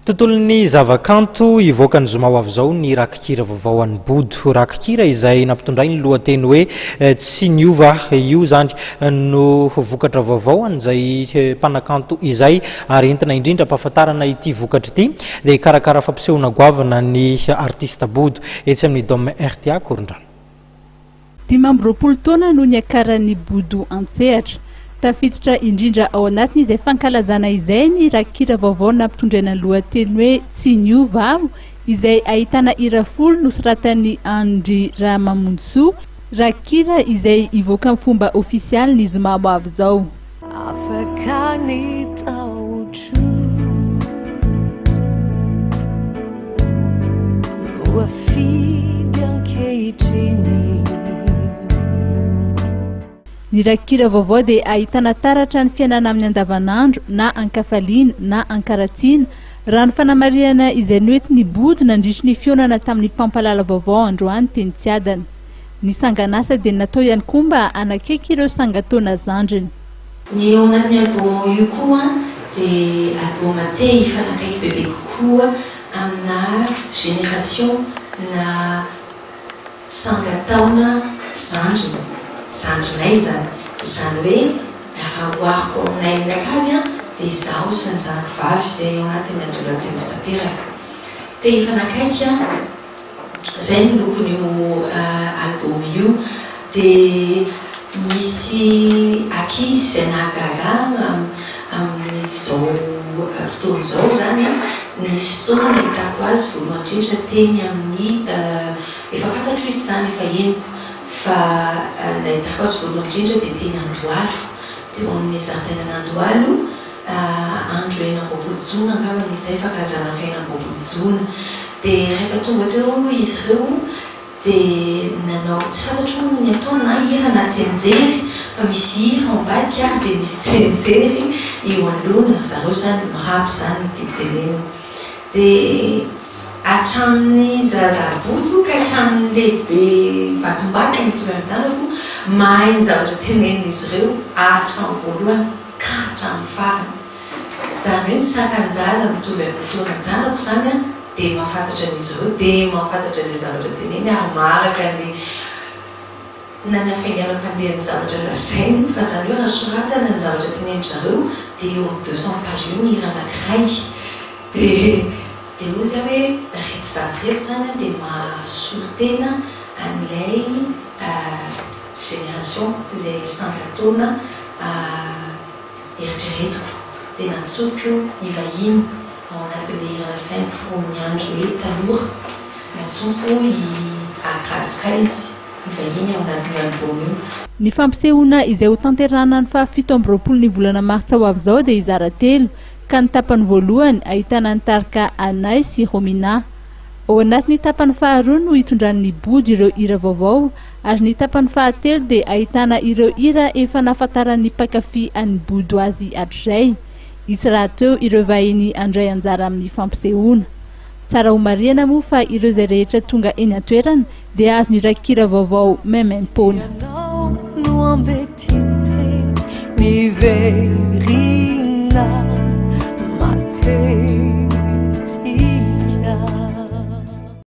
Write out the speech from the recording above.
Tontolon'ny zavakanto ivoaka ny zoma ho avy zao ny rakikira vaovao an'ny Body. Rakikira izay nampitondray ny lohateny hoe tsy niova io zany no vokatra vaovao an'izay mpanakanto izay ary entina indrindra mpahafantarana ity vokatra ity dia karakara fampisehoana goavana ny artista Body etsy amin'ny Dôme RTA Korondrano. 20 taona no niakaran'ny Body an-tsehatra. Tafiditra indrindra ao anatiny izay fankalazana izay ny rakikira vaovao nampitondraina ny lohateny hoe tsy niova aho izay ahitana hira folo nosoratan'ny Andry Ramamonjy. Rakikira izay ivoaka amin'ny fomba ofisialy ny zoma ho avy zao. Afaka ny taotro wafidy ankehitriny. Ny rakikira vaovao dia ahitana taratra ny fiainana amin'ny andavanandro na ankafaliana na ankaratsiana. Raha ny fanamariana izay noentiny Body nandritry ny fionana tamin'ny mpampalala vaovao androany teny Tsiadana. Ny sangan'asa dia natao ihany koa mba hanakaiky ireo sangan-taona zandriny. Ny eo anatin'ny album io koa dia album te hifanakaiky bebe kokoa amina génération na sangan-taona zandriny. Zandrinay zany hoe raha ohariko aminay ndraiky dia izaho sy ny zanako vavy izay ao anatin'ny adolescente tanteraka. Te hifanakaiky izay ny lokon'io album io dia misy ankizy izay nahagaga amin'izao fotoana izao zany. Nisy fotoana nahitako azy voalohany indrindra teny amin'ny efa fantatro izy zany efa henoko fa nahitako azy voalohany indrindra dia teny Andohalo teo amin'ny zaridainan'Andohalo andro 9 jona angamba izay fankazana 9 jona. Dia rehefa tonga teo izy ireo dia nanao tsy fantatro ny atao na hira na jenjery fa misy hira ambadika dia misy jenjery eo anoloana zareo zany mirapy zany tiako dia hatramin'ny zazaboto ka hatramin'ny lehibe vatombaty ny tonga ny zanako mahay ny zavatra tenen'izy ireo hatramin'ny voalohany ka hatramin'ny farany. Zany hoe ny sakan-jaza mitovy amin'ny taona ny zanako zany dia mahafantatra an'izy ireo dia mahafantatra izay zavatra teneny ary maharaka ny nanafainganam-pandeha ny zavatra lazainy fa zany hoe raha soratana ny zavatra tenen'izareo dia eo amin'ny 200 page io ny hira anankiray dia ozy hoe reto zazy reto zany dia mahasolo tena an'ilay génération ilay sangan-taona eritreretiko dia natsoko ivahiny ao anatin'ilay hira anankiray ny foron'ny andro hoe tanora natsoko akratsika izy ivahiny ao anatin'ny album io. Ny fampisehoana izay ho tanterana ny 17 ny volana martsa ho avy zao dia izara telo ka ny tapany voalohany ahitana ny tarika Anay sy Romina. Ao anatin'ny tapany faharoa no hitondran'ny Body ireo hira vaovao ary ny tapany fahatelo dia ahitana ireo hira efa nafantaran'ny mpankafy an'ny Body azy hatrizay. Isy raha teo ireo vahiny andray anjara amin'ny fampisehoana. Tsara ho marihana moa fa ireo izay rehetra tonga eny an-toerana dia azo ny rakikira vaovao memem-pony. No ambetinte mi verina mate